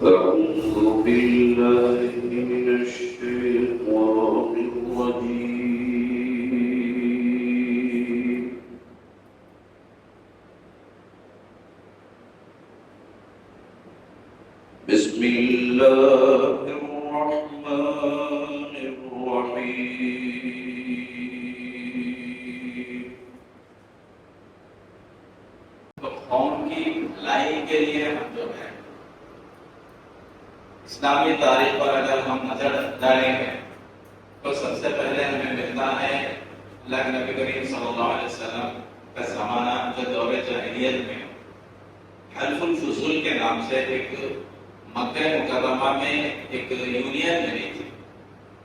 أعوذ بالله من الشيطان الرجيم بسم الله الرحمن الرحيم قوم کی بھلائی کے لیے ہم جو ہے اسلامی تاریخ پر اگر ہم نظر ڈالیں گے تو سب سے پہلے ہمیں ملتا ہے اللہ کے نبی کریم صلی اللہ علیہ وسلم کا زمانہ جو دور جاہلیت میں حلف الفضول کے نام سے ایک مکہ مکرمہ میں ایک یونین بنی تھی،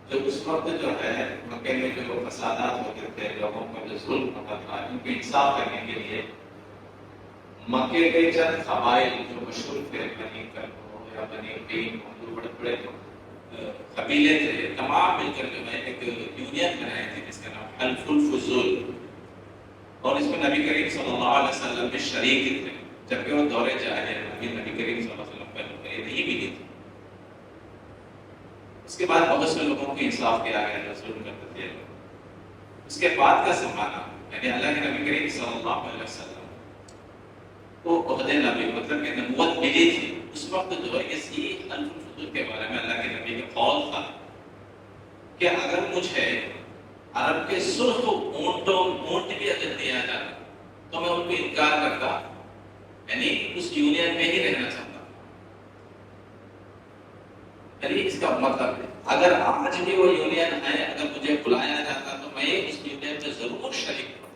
جو اس وقت جو ہے مکہ میں جو فسادات ہوتے تھے، لوگوں کو جو ظلم ہوتا تھا، ان کو انصاف کرنے کے لیے مکے کے چند قبائل جو مشہور تھے، بنی کرب یا بنی قین، جو بڑے بڑے قبیلے تھے، تمام مل کر جو ہے ایک یونین بنائے تھے جس کا نام حلف الفضول، اور اس میں نبی کریم صلی اللہ علیہ وسلم بھی شریک تھے، جبکہ وہ دور جاہلیت میں نبی کریم صلی اللہ علیہ وسلم پہلے نہیں ملی تھی۔ اس کے بعد بہت سے لوگوں کو انصاف کیا گیا جو ظلم کرتے تھے۔ اس کے بعد کا زمانہ یعنی اللہ کے نبی کریم صلی اللہ علیہ وسلم کو عہد نبی مطلب کہ نبوت ملی تھی، اس وقت جو ہے اسی حلف الفضول کے بارے میں اللہ کے نبی کا قول تھا کہ اگر مجھے عرب کے سرخ اونٹ بھی اگر دیا جاتا تو میں ان کو انکار کرتا، یعنی اس یونین میں ہی رہنا چاہتا۔ یعنی اس کا مطلب ہے اگر آج بھی وہ یونین ہے، اگر مجھے بلایا جاتا تو میں اس یونین میں ضرور شریک ہوں۔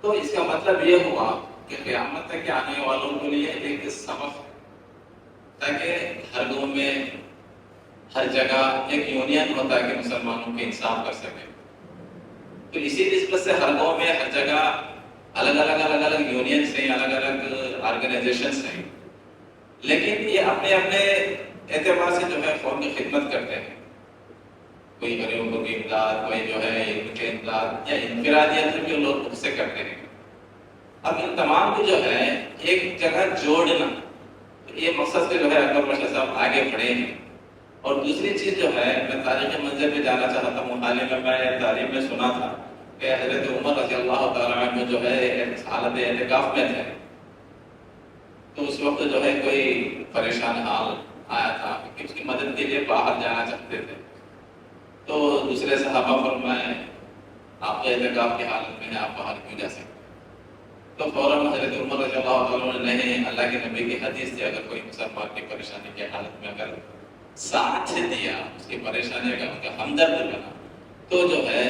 تو اس کا مطلب یہ ہوا کہ قیامت تک آنے والوں کے لیے ایک سبق ہے، تاکہ ہر قوم میں ہر جگہ ایک یونین ہوتا ہے کہ مسلمانوں کے انصاف کر سکے۔ تو اسی نسبت سے ہر قوم میں ہر جگہ الگ الگ یونینس ہیں، الگ الگ آرگنائزیشنس ہیں، لیکن یہ اپنے اپنے اعتبار سے جو ہے قوم کی خدمت کرتے ہیں۔ کوئی غریبوں کی امداد، کوئی جو ہے ان کے امداد یا انفرادیت جو لوگ خود سے کرتے ہیں۔ اب ان تمام کو جو ہے ایک جگہ جوڑنا، یہ مقصد سے جو ہے اکبر بشیر صاحب آگے بڑھے ہیں۔ اور دوسری چیز جو ہے میں تاریخی منظر میں جانا چاہتا ہوں، حال ہی میں تعلیم میں سنا تھا کہ حضرت عمر رضی اللہ تعالیٰ عنہ جو ہے حالت اعتکاف میں تھے، تو اس وقت جو ہے کوئی پریشان حال آیا تھا کہ اس کی مدد کے لیے باہر جانا چاہتے تھے، تو دوسرے صحابہ فرمائے آپ تو اعتکاف کی حالت میں ہیں، آپ باہر کیوں جا سکتے؟ تو فوراً حضرت عمر رضی اللہ عنہ نے نہیں، اللہ کے نبی کی حدیث تھی اگر کوئی مسلمان کی پریشانی کی حالت میں اگر ساتھ دیا، اس کی پریشانی کا ان کا ہمدرد بنا، تو جو ہے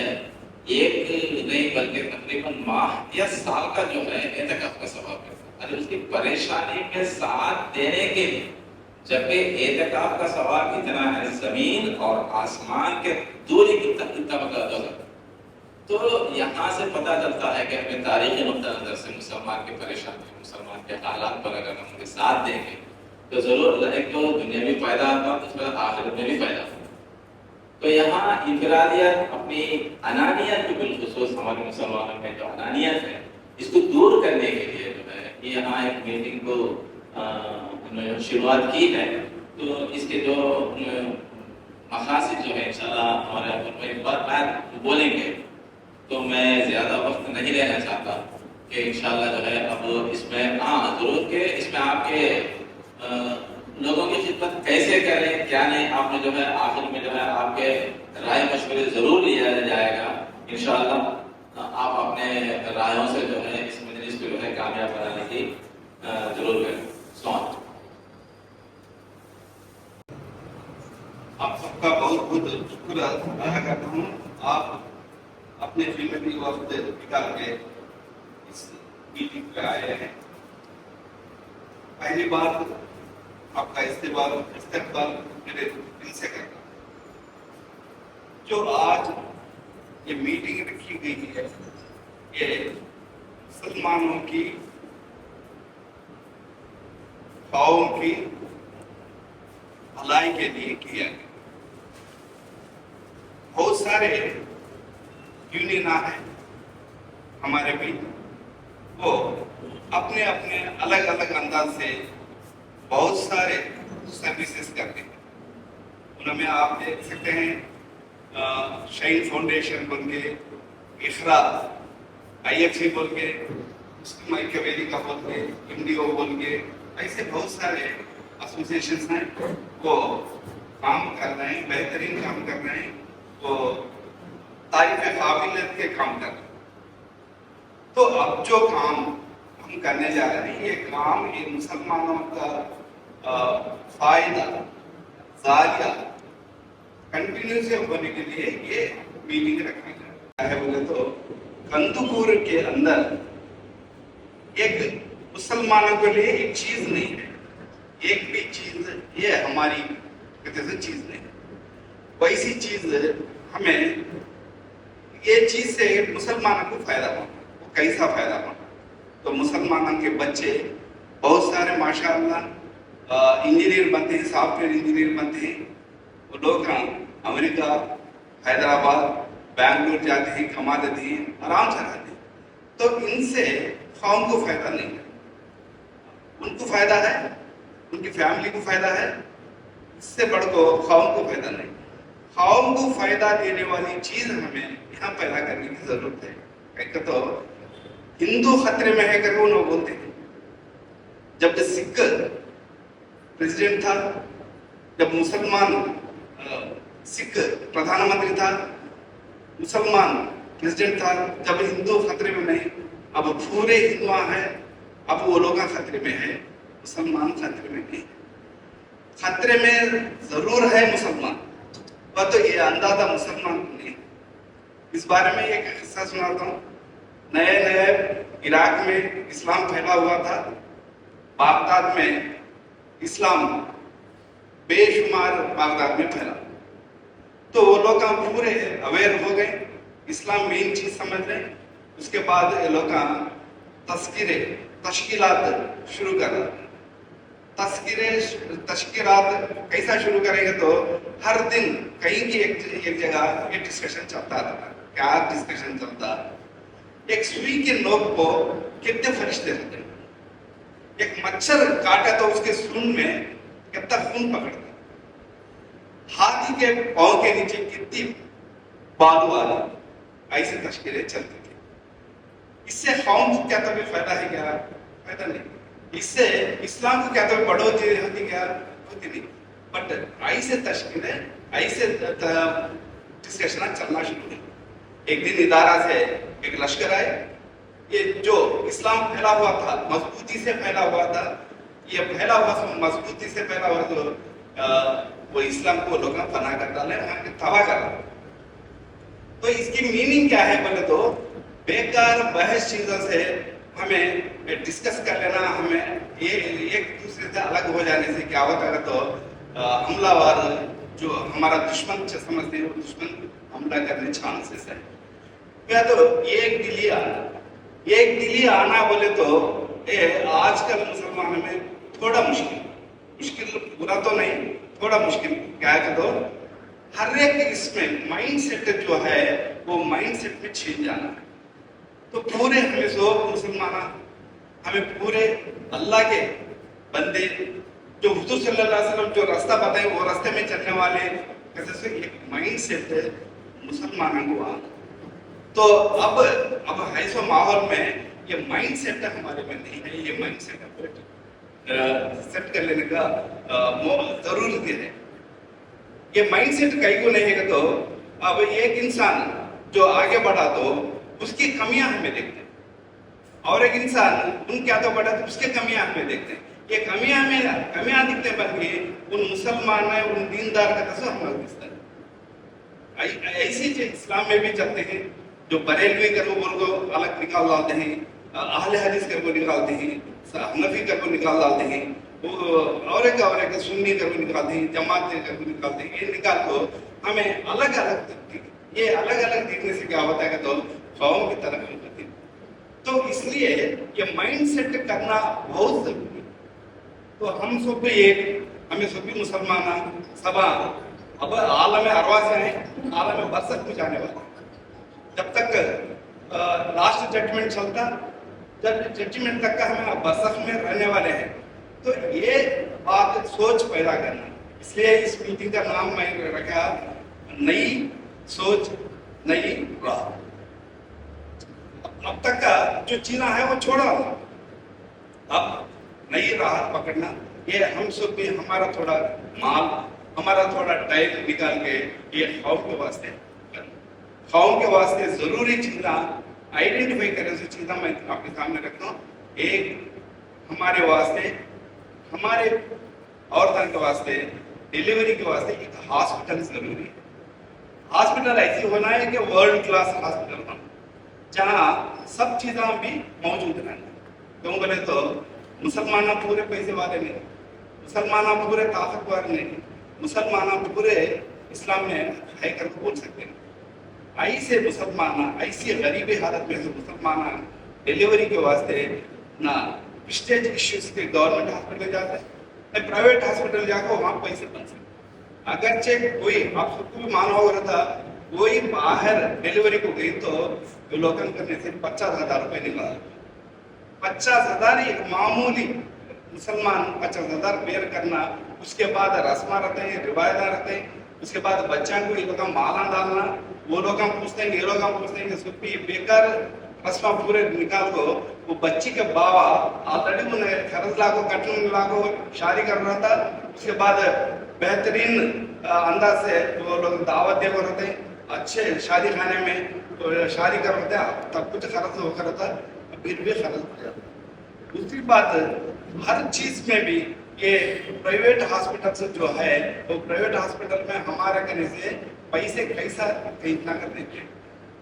ایک نہیں بلکہ تقریباً ماہ یا سال کا جو ہے اعتکاف کا ثواب ہے۔ اور اس کی پریشانی میں ساتھ دینے کے لیے، جبکہ اعتکاف کا ثواب اتنا ہے زمین اور آسمان کے دوری کی طبقہ دولت، تو یہاں سے پتہ چلتا ہے کہ ہمیں تاریخی نقطہ نظر سے مسلمان کی پریشانی، مسلمان کے حالات پر اگر ہم ان کے ساتھ دیں گے تو ضرور ایک تو دنیاوی فائدہ آتا ہے، اس پر آخرت میں بھی فائدہ ہوتا ہے۔ تو یہاں انفرادیت، اپنی انانیت کی بالخصوص ہمارے مسلمانوں میں جو انانیت ہے، اس کو دور کرنے کے لیے جو ہے یہاں ایک میٹنگ کو شروعات کی ہے۔ تو اس کے جو مقاصد جو ہے انشاءاللہ ہمارے ایک بار بعد بولیں گے، تو میں زیادہ وقت نہیں لینا چاہتا کہ انشاءاللہ جو ہے اب اس میں ضرور کہ اس میں آپ کے لوگوں کی خدمت کیسے کریں کیا نہیں، آپ نے جو ہے آخر میں جو ہے آپ کے رائے مشورے ضرور لیا جائے گا انشاءاللہ۔ آپ اپنے رائےوں سے جو ہے اس مجلس کو جو ہے کامیاب بنانے کی ضرور کریں۔ السلام علیکم۔ آپ سب کا بہت بہت شکر ادا کرتا ہوں، آپ اپنے قیمتی وقت نکال کے اس میٹنگ پہ آئے ہیں۔ پہلی بات آپ کا استقبال میرے دل سے کرتا ہوں۔ جو آج یہ میٹنگ رکھی گئی ہے، یہ مسلمانوں کی قوم کی بھلائی کے لیے کیا گیا۔ بہت سارے یونین ہیں ہمارے بھی، وہ اپنے اپنے الگ الگ انداز سے بہت سارے سروسز کرتے ہیں. ان میں آپ دیکھ سکتے ہیں شہید فاؤنڈیشن بول کے, اخرا, IFC بول کے, مسلم ایکیہ ویدیکا بول کے, MDO بول کے, ایسے بہت سارے ایسوسیشنز ہیں وہ کام کر رہے ہیں, بہترین کام کر رہے ہیں, وہ تعریف قابلیت کے کام کر رہے ہیں. تو اب جو کام ہم کرنے جا رہے ہیں, یہ کام یہ مسلمانوں کا فائدہ ذریعہ کنٹینیو سے ہونے کے لیے یہ میٹنگ رکھا گیا ہے. بولے تو کندکور کے اندر ایک مسلمانوں کے لیے ایک چیز نہیں ہے, ایک بھی چیز یہ ہماری چیز نہیں ہے. ویسی چیز ہمیں یہ چیز سے مسلمانوں کو فائدہ ہوا. وہ کیسا فائدہ ہوا؟ تو مسلمانوں کے بچے بہت سارے ماشاء اللہ انجینئر بنتے ہیں, سافٹ ویئر انجینئر بنتے ہیں. وہ لوگ امریکہ, حیدرآباد, بنگلور جاتے ہیں, کما دیتے ہیں, آرام سے رہتے ہیں. تو ان سے قوم کو فائدہ نہیں ہے, ان کو فائدہ ہے, ان کی فیملی کو فائدہ ہے, اس سے بڑھ کو قوم کو فائدہ نہیں. قوم کو فائدہ دینے والی چیز ہمیں یہاں پیدا کرنے کی ضرورت ہے. کہ تو ہندو خطرے میں ہے کر وہ لوگ بولتے ہیں. جب سکھ پریزیڈنٹ تھا, جب مسلمان سکھ پردھان منتری تھا, مسلمان پریزیڈنٹ تھا, جب ہندو خطرے میں نہیں, اب پورے ہندو ہیں, اب وہ لوگ خطرے میں ہے, مسلمان خطرے میں نہیں. خطرے میں ضرور ہے مسلمان, پر تو یہ اندازہ مسلمان نہیں. اس بارے میں ایک قصہ سناتا ہوں. نئے عراق میں اسلام پھیلا ہوا تھا. بغداد میں اسلام بے شمار بغداد میں پھیلا. تو وہ لوگ پورے اویئر ہو گئے, اسلام مین چیز سمجھ رہے. اس کے بعد یہ لوگ تشکیلات شروع کر رہے. تشکیلات کیسا شروع کریں گے تو ہر دن کہیں کی ایک جگہ یہ ڈسکشن چلتا رہتا. کیا ڈسکشن چلتا؟ ایک سوئی کے نوک کو کتنے فرشتے رہتے ہیں. ایک مچھر کاٹا تو اس کے سون میں کتنا خون پکڑتا. ہاتھی کے پاؤں کے نیچے کتنی بالو آ رہی. ایسے تشکیلیں چلتی تھی. اس سے قوم کو کیا تو فائدہ ہے کیا؟ فائدہ نہیں. اس سے اسلام کو کیا تو بڑھوتی ہوتی کیا؟ ہوتی نہیں. بٹ ایسے تشکیلیں, ایسے ڈسکشن چلنا شروع ہوئی. ایک دن ادارہ سے ایک لشکر آئے. یہ جو اسلام پھیلا ہوا تھا, مضبوطی سے پھیلا ہوا تھا, یہ پھیلا ہوا مضبوطی سے پھیلا ہوا تو وہ اسلام کو لوگ فنا کر ڈالے, تباہ کر ڈالے. تو اس کی میننگ کیا ہے بولے تو بیکار بحث چیزوں سے ہمیں ڈسکس کر لینا, ہمیں یہ ایک دوسرے سے الگ ہو جانے سے کیا ہوتا ہے تو حملہ وار جو ہمارا دشمن سمجھتے ہیں وہ دشمن حملہ کرنے چانسز ہے. کیا تو ایک دلی آنا بولے تو آج کل مسلمانوں میں تھوڑا مشکل پورا تو نہیں, تھوڑا مشکل. کیا کہ تو ہر ایک اس میں مائنڈ سیٹ جو ہے وہ مائنڈ سیٹ میں چھین جانا ہے. تو پورے ہمیں سب مسلمان, ہمیں پورے اللہ کے بندے جو حضور صلی اللہ علیہ وسلم جو راستہ بتائے وہ راستے میں چلنے والے, کیسے سے ایک مائنڈ سیٹ مسلمانوں کو آنا. تو اب ایسے ماحول میں یہ مائنڈ سیٹ ہمارے میں نہیں ہے. یہ مائنڈ سیٹ کر لینے کا ضرورت ہے. یہ مائنڈ سیٹ کئی کو نہیں ہے. تو اب ایک انسان جو آگے بڑھا تو اس کی کمیاں ہمیں دیکھتے ہیں, اور ایک انسان ان کیا تو بڑھا تو اس کی کمیاں ہمیں دیکھتے ہیں. یہ کمیاں دکھتے ہیں, بلکہ ان مسلمان میں ان دیندار کا تصور ہمیں دکھتا ہے. ایسی چیز اسلام میں بھی چلتے ہیں. جو بریلوی کر وہ بول کو الگ نکال ڈالتے ہیں, اہل حدیث کر کو نکالتے ہیں, حنفی کر کو نکال ڈالتے ہیں, اور ایک سنی کر کو نکالتے ہیں, جماعت کر کو نکالتے ہیں. یہ نکال کو ہمیں الگ الگ یہ الگ الگ دیکھنے سے کیا ہوتا ہے کہ تو قوم کی طرف ہوتی ہے. تو اس لیے یہ مائنڈ سیٹ کرنا بہت ضروری ہے. تو ہم سب بھی ہمیں سب بھی مسلمان سب اب عالم ارواح سے ہیں, عالم برزخ میں جانے والے. جب تک لاسٹ ججمنٹ چلتا, ججمنٹ تک کا ہمیں برزخ میں رہنے والے ہیں. تو یہ بات سوچ پیدا کرنا، اس لیے اس میٹنگ کا نام میں نے رکھا نئی سوچ نئی راہ۔ اب تک کا جو چینا ہے وہ چھوڑا، اب نئی راہ پکڑنا، یہ ہم سب بھی ہمارا تھوڑا مال، ہمارا تھوڑا ٹائم نکال کے یہ قوم کے واسطے قوم کے واسطے ضروری چیزیں آئیڈینٹیفائی کرنے سے چیزیں میں آپ کے سامنے رکھتا ہوں۔ ایک ہمارے واسطے، ہمارے عورتوں کے واسطے، ڈیلیوری کے واسطے ایک ہاسپٹل ضروری ہے۔ ہاسپٹل ایسی ہونا ہے کہ ورلڈ کلاس ہاسپٹل ہونا، جہاں سب چیزیں بھی موجود رہنا۔ کیوں بولے تو مسلمان پورے پیسے والے نہیں، مسلمان پورے طاقتور نہیں، مسلمان پورے اسلام میں ہے کر کے بول سکتے ہیں۔ ایسے مسلمان، ایسی غریبی حالت میں سے مسلمان ڈیلیوری کے واسطے نہ پرسٹیج ایشوز کے گورنمنٹ ہاسپٹل جاتے ہیں، پرائیویٹ ہاسپٹل جا کے وہاں پیسے بن سکتے۔ اگرچہ کوئی آپ سب کو بھی معلوم ہو رہا تھا، کوئی باہر ڈیلیوری کو گئی تو لوکل کرنے سے 50,000 روپے نکالا۔ 50,000 ایک معمولی مسلمان 50,000 بیر کرنا، اس کے بعد رسماں رہتے ہیں، روایت رہتے ہیں، اس کے بعد بچوں کو یہ لوگ مالا ڈالنا، وہ لوگ پوچھتے ہیں، یہ لوگ پوچھتے ہیں کہ سپی بیکار رسماں پورے نکال کو وہ بچی کے بابا آلریڈی انہیں خرچ لاکھوں کٹن لاکھوں شادی کر رہا تھا، اس کے بعد بہترین انداز سے وہ لوگ دعوت دے رہتے ہیں، اچھے شادی خانے میں شادی کر رہے تھے، تب کچھ خرچ ہو کر رہتا، پھر بھی خرچ ہو جاتا۔ دوسری بات، ہر چیز میں بھی یہ پرائیویٹ ہاسپٹل جو ہے، وہ پرائیویٹ ہاسپٹل میں ہمارے کرنے سے پیسے کیسا اتنا کر دیں گے۔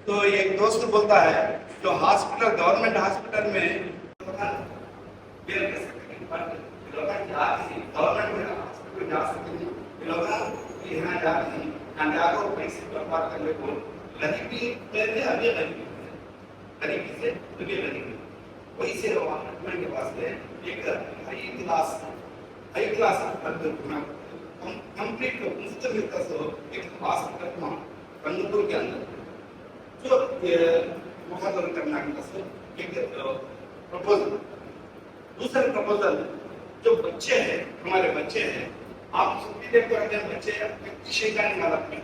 تو ایک دوست بولتا ہے جو ہاسپٹل گورنمنٹ ہاسپٹل میں ویسے کے واسطے ایک ہائی کلاس کمپلیٹ مفت ملتا سو ایک ہاسپٹل رنگپور کے اندر جو مقرر کرنا ہے ایک پروپوزل۔ دوسرا پروپوزل، جو بچے ہیں، ہمارے بچے ہیں، آپ سب دیکھ کر بچے شیطانی حالت میں،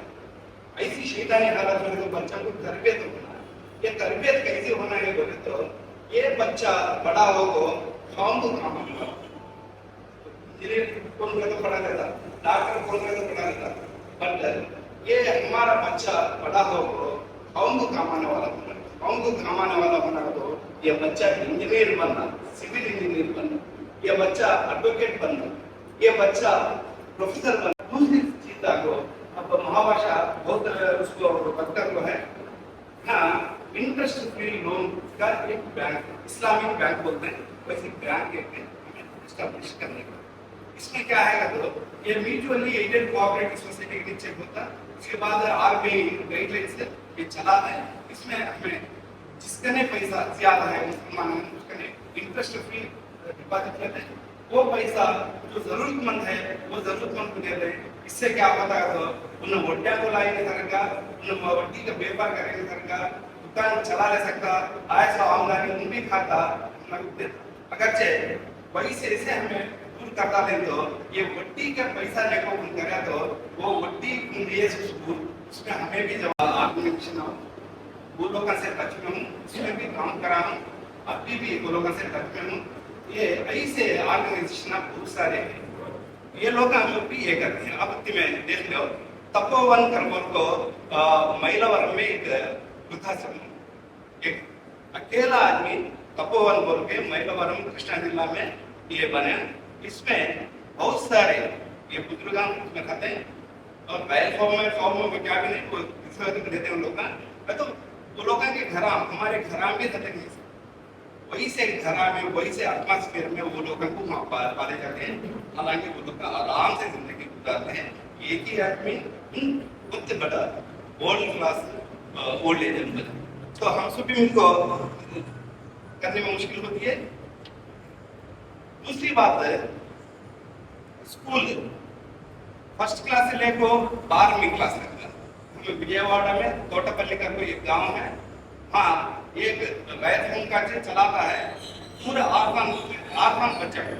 ایسی شیطانی حالت میں تو بچوں کو تربیت ہونا ہے۔ یہ تربیت کیسے ہونا ہے بولے تو یہ بچہ بڑا ہو کو قوم کو کام ہوگا، انجینئر کون کا تو پڑھا لیتا، ڈاکٹر کون کا تو پڑھا لیتا، بٹ یہ ہمارا بچہ بڑا ہو کو قوم کو کام آنے والا ہونا، قوم کو کام آنے والا ہونا تو یہ بچہ انجینئر بننا، سول انجینئر بننا، یہ بچہ ایڈوکیٹ بننا، یہ بچہ پروفیسر بننا۔ دوسری چیز کو اب مہابھاشا بہت اس کو بدتر کو ہے، ہاں انٹرسٹ فری لون کا ایک بینک، اسلامک بینک بولتے ہیں، ویسے بینک ایک اسٹیبلش کرنے کا۔ اس میں کیا ہے تو یہ میوچولی ایڈڈ کوآپریٹو سوسائٹی کے چیک ہوتا ہے، اس کے بعد RBI گائیڈ لائن سے یہ چلاتا ہے۔ اس میں ہمیں جس کا پیسہ زیادہ ہے مسلمان اس کا انٹرسٹ فری ڈپازٹ لیتے ہیں، وہ پیسہ جو ضرورت مند ہے وہ ضرورت مند کو دیتے ہیں۔ اس سے کیا ہوتا ہے تو انہیں وڈیا کو لائے نہیں سکتا، انہیں وڈی کا بیپار کرے نہیں سکتا، دکان چلا لے سکتا، ایسا آمدنی ان بھی کھاتا دیتا۔ اگرچہ وہی سے اسے ہمیں دور کرتا دیں تو یہ وڈی کا پیسہ لے کو ان کرے تو وہ وڈی ان لیے اس میں ہمیں بھی جب آرگنائزیشن ہو وہ لوگوں سے ٹچ میں ہوں، اس میں بھی کام کرا ہوں، ابھی بھی وہ لوگوں سے ٹچ میں ہوں۔ یہ ایسے آرگنائزیشن بہت سارے ہیں، یہ لوگ بھی یہ کرتے ہیں۔ اب میں دیکھ لو تپوون کربول کو مائلور میں ایک ایک اکیلا آدمی تپوون بول کے مائلورم کرشنا ضلع میں یہ بنے، اس میں بہت سارے یہ بزرگان اس میں کھاتے ہیں، اور بیل فارم میں کیا بھی نہیں وہ اس وقت دیتے ہیں ان لوگ کا، تو وہ لوگوں کے گھر ہمارے گھر بھی رہتے ہیں، وہی سے گھر میں وہی سے ایٹماسفیئر میں وہ لوگوں کو وہاں پالے جاتے ہیں، حالانکہ وہ لوگ آرام سے زندگی گزارتے ہیں۔ ایک ہی آدمی بہت بڑا ورلڈ کلاس اولڈ ایج میں، تو ہم سب بھی ان کو کرنے میں مشکل ہوتی ہے۔ دوسری بات ہے اسکول، فرسٹ کلاس سے لے کو 12ویں کلاس تک کا ہمیں وجے واڑہ میں توٹاپلی کا کوئی ایک گاؤں ہے، ہاں ایک غیر ہوم کا چلاتا ہے، پورا آرفان بچہ ہے،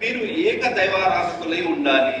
మీరు ఏక దైవారాధకులై ఉండాలి,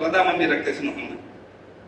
రథామంది రక్తసింహం.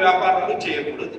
వ్యాపారాలు చేయకూడదు.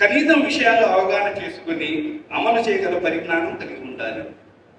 కనీసం విషయాలు అవగాహన చేసుకుని అమలు చేయగల పరిజ్ఞానం కలిగి ఉండాలి.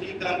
BCom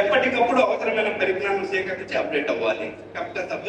ఎప్పటికప్పుడు అవసరమైన పరిజ్ఞానం సేకరించి అప్డేట్ అవ్వాలి. కబ్ తబ్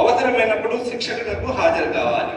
అవసరమైనప్పుడు శిక్షకులకు హాజరు కావాలి.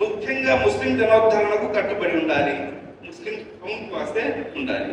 ముఖ్యంగా ముస్లిం జనాభాకు కట్టుబడి ఉండాలి, ముస్లిం కౌమ్ వాస్తే ఉండాలి.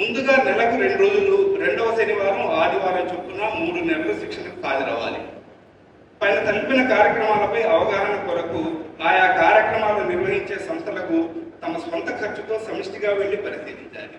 ముందుగా నెలకు 2 రోజులు, రెండవ శనివారం ఆదివారం చొప్పున 3 నెలలు శిక్షణకు హాజరవ్వాలి. పైన తెలిపిన కార్యక్రమాలపై అవగాహన కొరకు ఆయా కార్యక్రమాలు నిర్వహించే సంస్థలకు తమ స్వంత ఖర్చుతో సమిష్టిగా వెళ్ళి పరిశీలించాలి.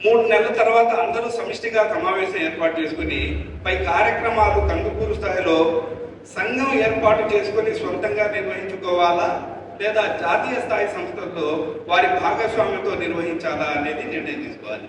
3 నెలల తర్వాత అందరూ సమిష్టిగా సమావేశం ఏర్పాటు చేసుకుని పై కార్యక్రమాలు కందుకూరు స్థాయిలో సంఘం ఏర్పాటు చేసుకుని స్వంతంగా నిర్వహించుకోవాలా లేదా జాతీయ స్థాయి సంస్థల్లో వారి భాగస్వామ్యంతో నిర్వహించాలా అనేది నిర్ణయం తీసుకోవాలి.